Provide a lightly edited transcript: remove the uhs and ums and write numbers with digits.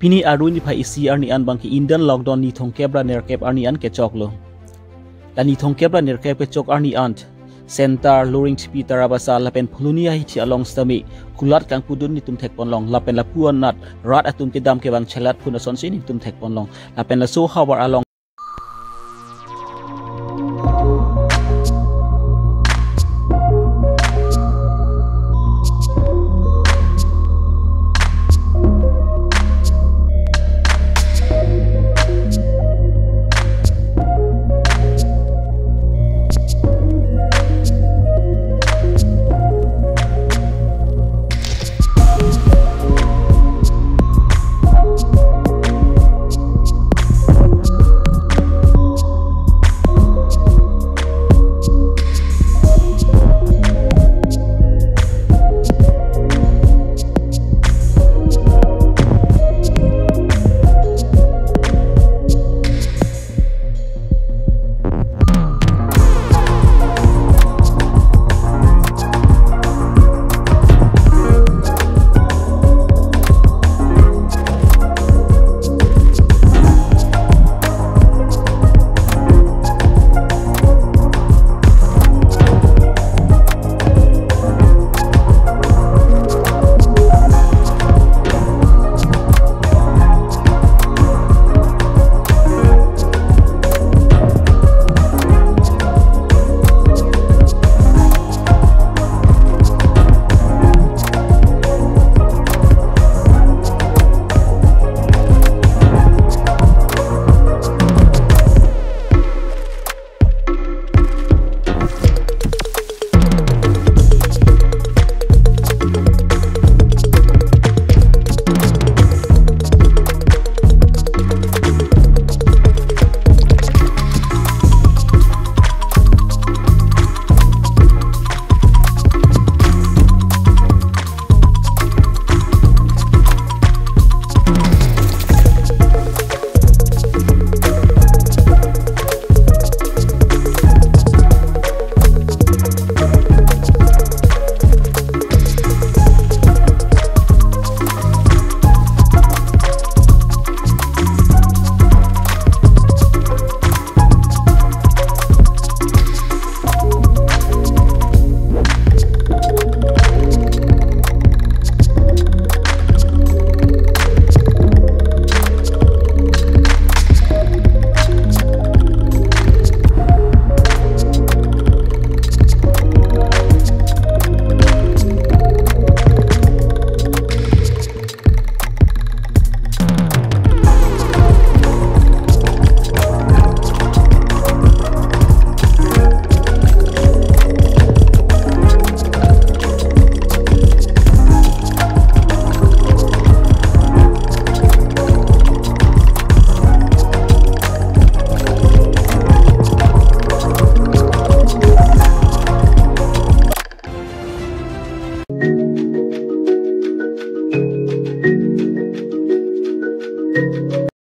pini aruni phai isi arni an bang ki Indian lockdown ni thong kebra ner kep arni an ke choklo la ni thong kebra ner kep ke chok arni ant Sentar luring tipi tarabasa lapen pulunia hichi along stami kulat kang pudun ni tum thek ponlong lapen la puan nat rat atum ke dam ke bang chelat puna son sin tum thek ponlong lapen la so hawar along